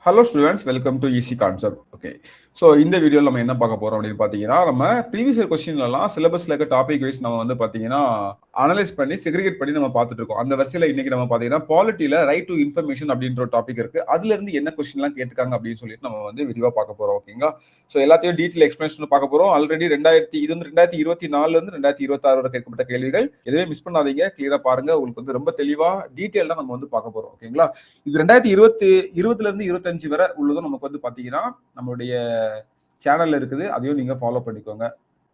Hello students, welcome to easy concept. Okay, so இந்த வீடியோவில் நம்ம என்ன பார்க்க போறோம் அப்படின்னு பார்த்தீங்கன்னா, நம்ம ப்ரீவியஸ் இயர் கொஸ்டின்லாம் சிலபஸ்ல இருக்க டாபிக் வைஸ் நம்ம வந்து பார்த்தீங்கன்னா அனலைஸ் பண்ணி செக்ரிகேட் பண்ணி நம்ம பார்த்துட்டு இருக்கோம். அந்த வரிசையில் இன்னைக்கு நம்ம பார்த்தீங்கன்னா பாலிட்டியில ரைட் டு இன்ஃபர்மேஷன் அப்படின்ற ஒரு டாபிக் இருக்கு. அதுல இருந்து என்ன கொஸ்டின்லாம் கேட்டுக்காங்க அப்படின்னு சொல்லிட்டு நம்ம வந்து விரிவாக பார்க்க போறோம். ஓகேங்களா? ஸோ எல்லாத்தையும் டீட்டெயில் எக்ஸ்பிளேஷன் பார்க்க போறோம். ஆல்ரெடி 2024 இருந்து 2026 வரை கேட்கப்பட்ட கேள்விகள் எதுவுமே மிஸ் பண்ணாதீங்க, கிளியரா பாருங்க. உங்களுக்கு வந்து ரொம்ப தெளிவா டீட்டெயிலாக நம்ம வந்து பார்க்க போறோம். ஓகேங்களா? இது 2020 இருந்து 25 வரை உள்ளதும் நமக்கு வந்து பாத்தீங்கன்னா நம்மளுடைய சேனல்ல இருக்குது. அதையும் நீங்க ஃபாலோ பண்ணிக்கோங்க.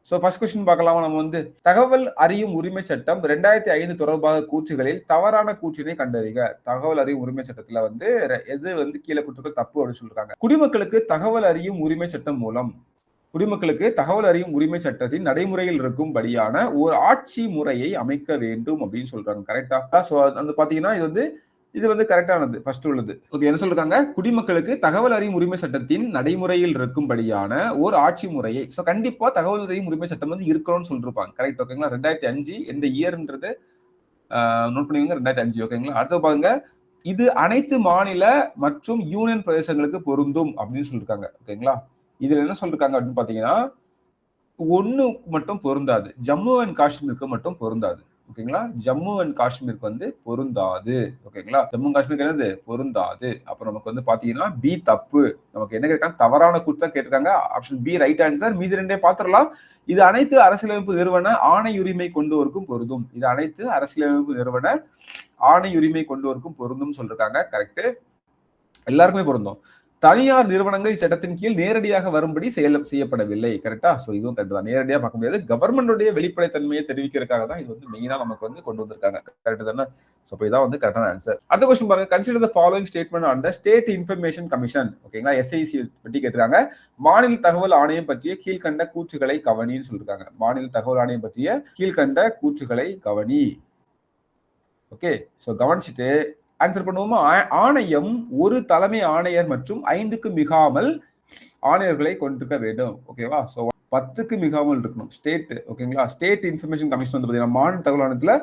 சோ ஃபர்ஸ்ட் क्वेश्चन பார்க்கலாமா? நம்ம வந்து தகவல் அறியும் உரிமை சட்டம் 2005 தொடர்பாக கூற்றுகளில் தவறான கூற்றினை கண்டறிக. தகவல் அறியும் உரிமை சட்டத்துல வந்து எது வந்து கீழே கொடுத்துருக்க தப்பு அப்படின்னு சொல்றாங்க. குடிமக்களுக்கு தகவல் அறியும் உரிமை சட்டம் மூலம் குடிமக்களுக்கு தகவல் அறியும் உரிமை சட்டத்தின் நடைமுறையில் இருக்கும்படியான ஒரு ஆட்சி முறையை அமைக்க வேண்டும் அப்படின்னு சொல்றாங்க. கரெக்டா? சோ அந்த பாத்தீங்கன்னா இது வந்து கரெக்டானது. ஃபர்ஸ்ட் உள்ளது. ஓகே, என்ன சொல்றாங்க? குடிமக்களுக்கு தகவல் அறியும் உரிமை சட்டத்தின் நடைமுறையில் இருக்கும்படியான ஒரு ஆட்சி முறையை. சோ கண்டிப்பா தகவல் அறியும் உரிமை சட்டம் வந்து இருக்கணும்னு சொல்லிருப்பாங்க. கரெக்ட்? ஓகேங்களா? 2005 எந்த இயர்ன்றது நோட் பண்ணிக்கோங்க. 2005. ஓகேங்களா? அடுத்து பாருங்க, இது அனைத்து மாநில மற்றும் யூனியன் பிரதேசங்களுக்கு பொருந்தும் அப்படின்னு சொல்லிருக்காங்க. ஓகேங்களா? இதுல என்ன சொல்லிருக்காங்க அப்படின்னு பாத்தீங்கன்னா, ஒண்ணு மட்டும் பொருந்தாது. ஜம்மு அண்ட் காஷ்மீருக்கு மட்டும் பொருந்தாது. ஓகேங்களா? ஜம்மு அண்ட் காஷ்மீருக்கு வந்து பொருந்தாது. ஓகேங்களா? ஜம்மு காஷ்மீருக்கு என்னது? பொருந்தாது. அப்புறம் நமக்கு வந்து பாத்தீங்கன்னா பி தப்பு. நமக்கு என்ன கேட்காங்க? தவறான கூற்று தான் கேட்டிருக்காங்க. Option B right answer. மீதி ரெண்டே பாத்துடலாம். இது அனைத்து அரசியலமைப்பு நிறுவன ஆணை உரிமை கொண்டோருக்கும் பொருந்தும். இது அனைத்து அரசியலமைப்பு நிறுவன ஆணை உரிமை கொண்டோருக்கும் பொருந்தும் சொல்லிருக்காங்க. கரெக்ட். எல்லாருக்குமே பொருந்தும். தனியார் நிறுவனங்கள் சட்டத்தின் கீழ் நேரடியாக வரும்படி செய்யப்படவில்லை. கரெக்டா? சோ இதுவும் கரெக்ட் தான். நேரடியாக பார்க்க முடியாது. கவர்மெண்டோடைய வெளிப்படைத்தன்மையை தெரிவிக்கிறதுக்காக தான் இது வந்து மெயினா நமக்கு வந்து கொண்டு வந்திருக்காங்க. கரெக்ட் தானே? சோ இதான் வந்து கரெக்டான ஆன்சர். அடுத்த क्वेश्चन பாருங்க. Consider the following statement on the state information commission. ஓகேங்களா? எஸ்ஐசி பத்தி கேட்டிருக்காங்க. மாநில தகவல் ஆணையம் பற்றிய கீழ்கண்ட கூற்றுகளை கவனின்னு சொல்லிருக்காங்க. மாநில தகவல் ஆணையம் பற்றிய கீழ்கண்ட கூற்றுகளை கவனி. ஓகே, சோ கவனிச்சுட்டு ஆன்சர் பண்ணுவோமா? ஆணையம் ஒரு தலைமை ஆணையர் மற்றும் 5க்கு மிகாமல் ஆணையர்களை கொண்டிருக்க வேண்டும். ஓகேவா? சோ 10க்கு மிகாமல் இருக்கணும். ஸ்டேட். ஓகேங்களா? ஸ்டேட் இன்ஃபர்மேஷன் கமிஷன் வந்து பாத்தீங்கன்னா மாநில தகவல் ஆணையத்துல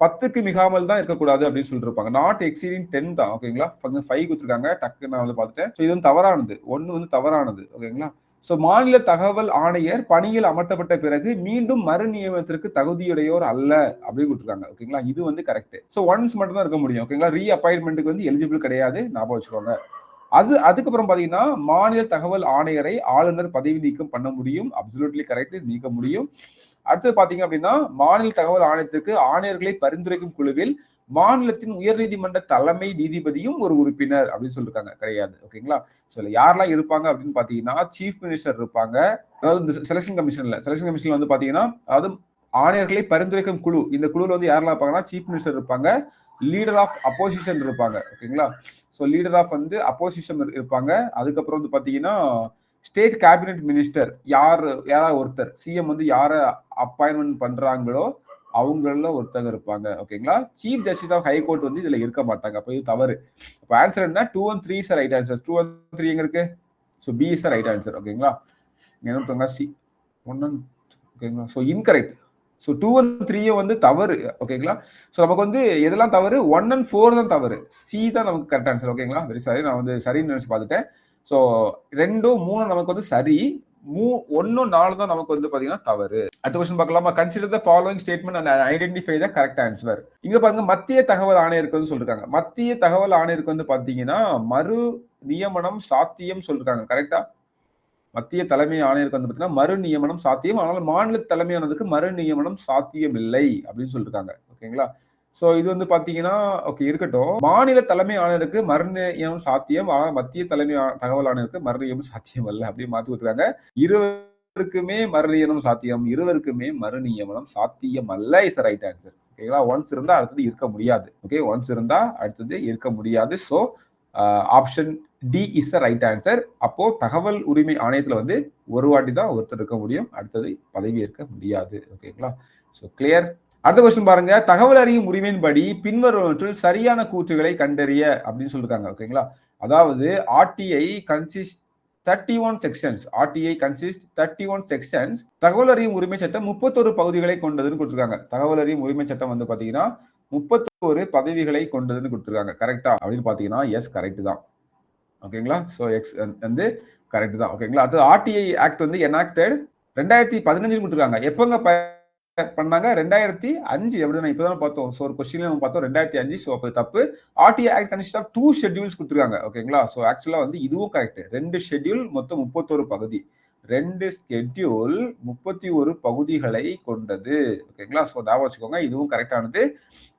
10க்கு மிகாமல் தான் இருக்கக்கூடாது அப்படின்னு சொல்லிட்டு இருப்பாங்க. நாட் எக்ஸீடிங் 10 தான். ஓகேங்களா? 5 கொடுத்துருக்காங்க. டக்கு நான் வந்து பார்த்துட்டேன். இது வந்து தவறானது. 1 வந்து தவறானது. ஓகேங்களா? சோ மாநில தகவல் ஆணையர் பணியில் அமர்த்தப்பட்ட பிறகு மீண்டும் மறு நியமனத்திற்கு தகுதியுடையோர் அல்ல அப்படின்னு கொடுத்துருக்காங்க. ஓகேங்களா? இது வந்து கரெக்ட். சோ ஒன்ஸ் மட்டும் தான் இருக்க முடியும். ஓகேங்களா? ரீ அப்பாயின்மெண்ட்டுக்கு வந்து எலிஜிபிள் கிடையாது. ஞாபகம் வச்சுக்கோங்க. அதுக்கப்புறம் பாத்தீங்கன்னா மாநில தகவல் ஆணையரை ஆளுநர் பதவி நீக்கம் பண்ண முடியும். Absolutely correct. நீக்க முடியும். அடுத்து பாத்தீங்க அப்படின்னா மாநில தகவல் ஆணையத்துக்கு ஆணையர்களை பரிந்துரைக்கும் குழுவில் மாநிலத்தின் உயர்நீதிமன்ற தலைமை நீதிபதியும் ஒரு உறுப்பினர் அப்படின்னு சொல்லிருக்காங்க. கிடையாது. ஓகேங்களா? சோ யாரெல்லாம் இருப்பாங்க அப்படின்னு பாத்தீங்கன்னா சீஃப் மினிஸ்டர் இருப்பாங்க. அதாவது செலக்ஷன் கமிஷன்ல வந்து பாத்தீங்கன்னா அதாவது ஆணையர்களை பரிந்துரைக்கும் குழு. இந்த குழுவில் வந்து யாரெல்லாம் இருப்பாங்கன்னா சீஃப் மினிஸ்டர் இருப்பாங்க, லீடர் ஆஃப் அப்போசிஷன் இருப்பாங்க. ஓகேங்களா? சோ லீடர் ஆஃப் வந்து அப்போசிஷன் இருப்பாங்க. அதுக்கப்புறம் வந்து பாத்தீங்கன்னா ஸ்டேட் கேபினெட் மினிஸ்டர் யாராவது ஒருத்தர், சிஎம் வந்து யார அப்பாயின்மெண்ட் பண்றாங்களோ அவங்கள ஒருத்தங்க இருப்பாங்க. ஓகேங்களா? சீஃப் ஜஸ்டிஸ் ஆஃப் ஹைகோர்ட் வந்து இதுல இருக்க மாட்டாங்க. அப்ப இது தவறு. அப்ப ஆன்சர் என்ன? 2 and 3 sir right answer. 2 and 3 எங்க இருக்கு? So B is right answer. ஓகேங்களா? என்ன சொல்றாங்க? சி 1 and ஓகேங்களா? So incorrect. சோ 2 and 3 வந்து தவறு. ஓகேங்களா? சோ நமக்கு வந்து எதெல்லாம் தவறு? 1 and 4 தான் தவறு. சி தான் நமக்கு கரெக்ட் ஆன்சர். ஓகேங்களா? வெரி சாரி, நான் வந்து சரின்னு நினைச்சு பார்த்துட்டேன். சோ 2, 3 நமக்கு வந்து சரி, 1, 4 தான் நமக்கு வந்து பாத்தீங்கன்னா தவறு. அடுத்த क्वेश्चन பார்க்கலாமா? Consider the following statement and identify the correct answer. இங்க பாருங்க, மத்திய தகவல் ஆணையருக்கு வந்து சொல்லிருக்காங்க. மத்திய தகவல் ஆணையருக்கு வந்து பாத்தீங்கன்னா மறு நியமனம் சாத்தியம் சொல்லிருக்காங்க. கரெக்டா? மத்திய தலைமை ஆணையருக்கு வந்து பாத்தீங்கன்னா மறு நியமனம் சாத்தியம். ஆனால் மாநில தலைமையானதுக்கு மறு நியமனம் சாத்தியம் இல்லை அப்படின்னு சொல்லிருக்காங்க. ஓகேங்களா? சோ இது வந்து பாத்தீங்கன்னா ஓகே இருக்கட்டும். மாநில தலைமை ஆணையருக்கு மறு நியமனம் சாத்தியம், ஆனால் மத்திய தலைமை தகவல் ஆணையருக்கு மறு நியமனம் சாத்தியம் அல்ல அப்படின்னு மாத்தி கொடுத்துருக்காங்க. இருவருக்குமே மறு நியமனம் சாத்தியம், இருவருக்குமே மறு நியமனம் சாத்தியம் அல்ல இஸ் ரைட் ஆன்சர். ஓகேங்களா? ஒன்ஸ் இருந்தா அடுத்தது இருக்க முடியாது. ஓகே, ஒன்ஸ் இருந்தா அடுத்தது இருக்க முடியாது. So option D is right answer. அப்போ தகவல் உரிமை ஆணையத்துல வந்து ஒரு வாட்டி தான் ஒருத்தர் இருக்க முடியும், அடுத்தது பதவி ஏற்க முடியாது. ஓகேங்களா? So clear. அடுத்த क्वेश्चन பாருங்க. தகவல் அறியும் உரிமையின்படி பின்வருவற்றில் சரியான கூற்றுகளை கண்டறிய அப்படின்னு சொல்லிருக்காங்க. ஓகேங்களா? அதாவது RTI consist 31 sections. RTI consist 31 sections. தகவல் அறியும் உரிமை சட்டம் 31 பகுதிகளை கொண்டதுன்னு கொடுத்துருக்காங்க. தகவல் அறியும் உரிமை சட்டம் வந்து பாத்தீங்கன்னா 31 பதவிகளை கொண்டதுன்னு கொடுத்துருக்காங்க. கரெக்டா அப்படின்னு பாத்தீங்கன்னா எஸ் கரெக்ட் தான். ஓகேங்களா? ஸோ எக்ஸ் வந்து கரெக்ட் தான். ஓகேங்களா? அடுத்து ஆர்டிஐ ஆக்ட் வந்து எனாக்டட் 2015 கொடுத்துருக்காங்க. எப்போங்க பண்ணாங்க? 2005 அப்படிதான் இப்பதான் பார்த்தோம். ஸோ ஒரு கொஸ்டின்ல நம்ம பார்த்தோம் 2005. ஸோ அப்போ தப்பு. RTI act consist of 2 schedules கொடுத்துருக்காங்க. ஓகேங்களா? ஸோ ஆக்சுவலா வந்து இதுவும் கரெக்ட். 2 ஷெட்யூல் மொத்தம் 31 பகுதி. 2 ஸ்கெட்யூல் 31 பகுதிகளை கொண்டது. ஓகேங்களா? ஸோ ஞாபகம் வச்சுக்கோங்க. இதுவும் கரெக்டானது.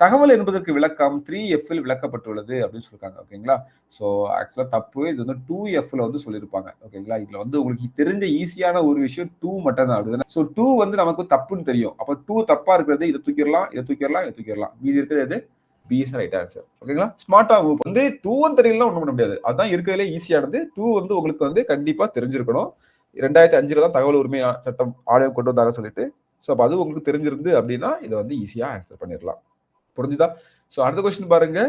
தகவல் என்பதற்கு விளக்கம் 3F விளக்கப்பட்டுள்ளது அப்படின்னு சொல்லிருக்காங்க. ஓகேங்களா? ஸோ ஆக்சுவலா தப்பு. இது வந்து 2F வந்து சொல்லியிருப்பாங்க. ஓகேங்களா? இதுல வந்து உங்களுக்கு தெரிஞ்ச ஈஸியான ஒரு விஷயம் 2 மட்டும் தான். அப்படிதானே? ஸோ 2 வந்து நமக்கு தப்புன்னு தெரியும். அப்ப 2 தப்பா இருக்கிறது இதை தூக்கிடலாம், இதை தூக்கிடலாம், இதை தூக்கிடலாம். மீதி இருக்கிறது பி இஸ் ரைட் ஆன்சர். ஓகேங்களா? ஸ்மார்ட்டா வந்து 2 தெரியலாம் ஒண்ணும் பண்ண முடியாது. அதான் இருக்கிறதுலே ஈஸியானது. 2 வந்து உங்களுக்கு வந்து கண்டிப்பா தெரிஞ்சிருக்கணும். 2005 தான் தகவல் உரிமை சட்டம் ஆணையம் கொண்டு வந்தாங்க சொல்லிட்டு. ஸோ அப்ப அது உங்களுக்கு தெரிஞ்சிருந்து அப்படின்னா இதை வந்து ஈஸியா ஆன்சர் பண்ணிடலாம். புரிஞ்சுதா? ஸோ அடுத்த கொஸ்டின் பாருங்க.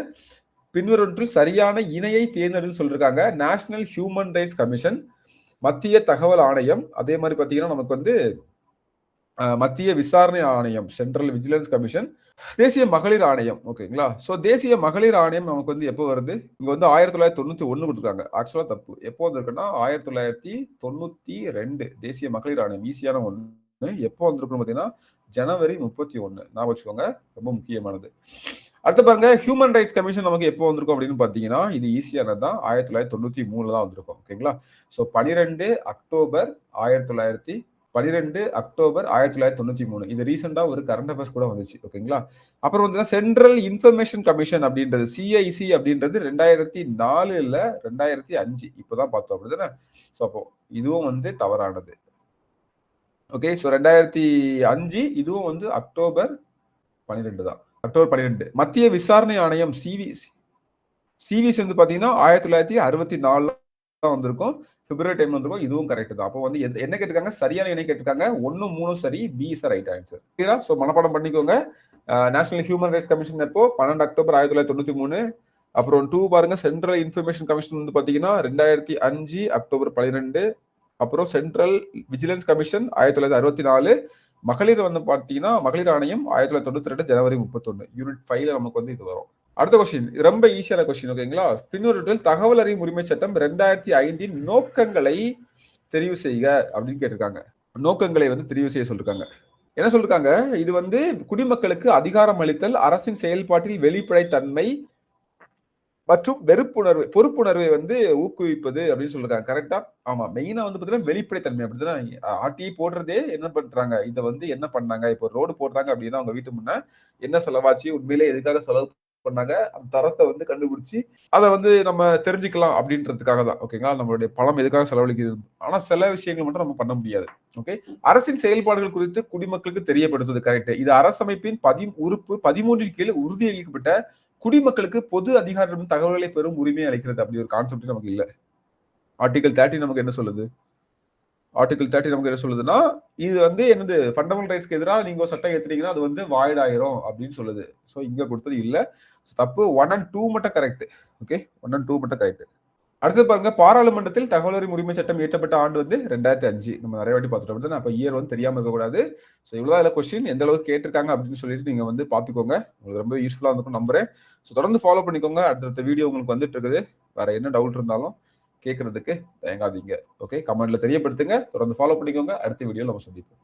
பின்வருவற்றில் சரியான இணையை தேர்ந்தெடுத்து சொல்லிருக்காங்க. நேஷனல் ஹியூமன் ரைட்ஸ் கமிஷன், மத்திய தகவல் ஆணையம், அதே மாதிரி பாத்தீங்கன்னா நமக்கு வந்து மத்திய விசாரணை ஆணையம், சென்ட்ரல் விஜிலன்ஸ் கமிஷன், தேசிய மகளிர் ஆணையம். ஓகேங்களா? ஸோ தேசிய மகளிர் ஆணையம் நமக்கு வந்து எப்போ வருது? இங்க வந்து 1991 கொடுத்துருக்காங்க. ஆக்சுவலா தப்பு. எப்போ வந்திருக்குன்னா 1992 தேசிய மகளிர் ஆணையம். ஈஸியான ஒண்ணு. எப்போ வந்திருக்குன்னு பாத்தீங்கன்னா ஜனவரி 31. நான் வச்சுக்கோங்க, ரொம்ப முக்கியமானது. அடுத்து பாருங்க, ஹியூமன் ரைட்ஸ் கமிஷன் நமக்கு எப்போ வந்திருக்கும் அப்படின்னு பாத்தீங்கன்னா இது ஈஸியானது தான். 1993 தான் வந்திருக்கும். ஓகேங்களா? So 12 October 1993. இது ரீசெண்டா ஒரு கரண்ட் அஃபேர்ஸ் கூட வந்துச்சு. ஓகேங்களா? அப்புறம் வந்து சென்ட்ரல் இன்ஃபர்மேஷன் கமிஷன் அப்படின்றது CIC அப்படின்றது 2004 இல்ல 2005 இப்பதான் பார்த்தோம். அப்படிதானே? ஸோ அப்போ இதுவும் வந்து தவறானது. ஓகே, ஸோ 2005 இதுவும் வந்து அக்டோபர் 12 தான். அக்டோபர் 12. மத்திய விசாரணை ஆணையம் சிவிசி வந்து பாத்தீங்கன்னா 1964 தான் வந்திருக்கும். பிப்ரவரி டைம் வந்திருக்கும். இதுவும் கரெக்ட் தான். அப்போ வந்து என்ன கேட்டிருக்காங்க? சரியான இணை கேட்டிருக்காங்க. 1 3 சரி. B is right answer. கிளியரா? ஸோ மனப்பாடம் பண்ணிக்கோங்க. நேஷனல் ஹியூமன் ரைட்ஸ் கமிஷன் எப்போ? 12 அக்டோபர் 1993. அப்புறம் 2 பாருங்க, சென்ட்ரல் இன்ஃபர்மேஷன் கமிஷன் வந்து பாத்தீங்கன்னா 2005 அக்டோபர் 12. அப்புறம் சென்ட்ரல் விஜிலன்ஸ் கமிஷன் 1964. மகளிர் வந்து பாத்தீங்கன்னா மகளிர் ஆணையம் 1992 ஜனவரி 31. யூனிட் 5ல நமக்கு வந்து இது வரும். அடுத்த கொஸ்டின் ரொம்ப ஈஸியான கொஸ்டின். ஓகேங்களா? பின்வருவற்றில் தகவல் அறியும் உரிமை சட்டம் 2005 நோக்கங்களை தெரிவு செய்க அப்படின்னு கேட்டிருக்காங்க. நோக்கங்களை வந்து தெரிவு செய்ய சொல்லிருக்காங்க. என்ன சொல்லிருக்காங்க? இது வந்து குடிமக்களுக்கு அதிகாரம் அளித்தல், அரசின் செயல்பாட்டில் வெளிப்படைத்தன்மை மற்றும் பொறுப்புணர்வை வந்து ஊக்குவிப்பது அப்படின்னு சொல்லிருக்காங்க. கரெக்டா? ஆமா. மெயினா வந்து பாத்தீங்கன்னா வெளிப்படைத்தன்மை. அப்படிதான் ஆர்டிஐ போடுறதே என்ன பண்றாங்க, இதை வந்து என்ன பண்ணாங்க, இப்போ ரோடு போடுறாங்க அப்படின்னா அவங்க வீட்டு முன்ன என்ன செலவாச்சு, உண்மையிலே எதுக்காக செலவு பண்ணாங்க, அந்த தரத்தை வந்து கண்டுபிடிச்சு அதை வந்து நம்ம தெரிஞ்சுக்கலாம் அப்படின்றதுக்காக தான். ஓகேங்களா? நம்மளுடைய பணம் எதுக்காக செலவழிக்குது. ஆனா சில விஷயங்கள் மட்டும் நம்ம பண்ண முடியாது. ஓகே, அரசின் செயல்பாடுகள் குறித்து குடிமக்களுக்கு தெரியப்படுத்துவது. கரெக்ட். இது அரசமைப்பின் உறுப்பு 13 கீழ் உறுதியளிக்கப்பட்ட குடிமக்களுக்கு பொது அதிகாரம் தகவல்களை பெறும் உரிமையை அளிக்கிறது. அப்படி ஒரு கான்செப்ட் நமக்கு இல்ல. ஆர்டிகல் 30 நமக்கு என்ன சொல்லுது? ஆர்டிகல் 30 நமக்கு என்ன சொல்லுதுன்னா, இது வந்து என்னது, ஃபண்டமெண்டல் ரைட்ஸ்க்கு எதிராக நீங்க சட்டம் ஏத்துனீங்கன்னா அது வந்து வாய்ட் ஆயிரும் அப்படின்னு சொல்லுது. ஸோ இங்க கொடுத்தது இல்ல. தப்பு. 1 and 2 மட்டும் கரெக்ட். ஓகே, 1 and 2 மட்டும் கரெக்ட். அடுத்து பாருங்க, பாராளுமன்றத்தில் தகவல் அறியும் உரிமை சட்டம் இயற்றப்பட்ட ஆண்டு வந்து 2005. நம்ம நிறைய வாட்டி பார்த்துட்டோம். அப்ப இயர் வந்து தெரியாம இருக்கக்கூடாது. ஸோ இவ்வளவுதான் கொஸ்டின். எந்த அளவுக்கு கேட்டிருக்காங்க அப்படின்னு சொல்லிட்டு நீங்க வந்து பாத்துக்கோங்க. உங்களுக்கு ரொம்ப யூஸ்ஃபுல்லா இருக்கும் நம்புறேன். ஸோ தொடர்ந்து ஃபாலோ பண்ணிக்கோங்க. அடுத்த வீடியோ உங்களுக்கு வந்துட்டு இருக்குது. வேற என்ன டவுட் இருந்தாலும் கேட்கறதுக்கு தயங்காதீங்க. ஓகே, கமெண்ட்ல தெரியப்படுத்துங்க. தொடர்ந்து ஃபாலோ பண்ணிக்கோங்க. அடுத்த வீடியோல நம்ம சந்திப்போம்.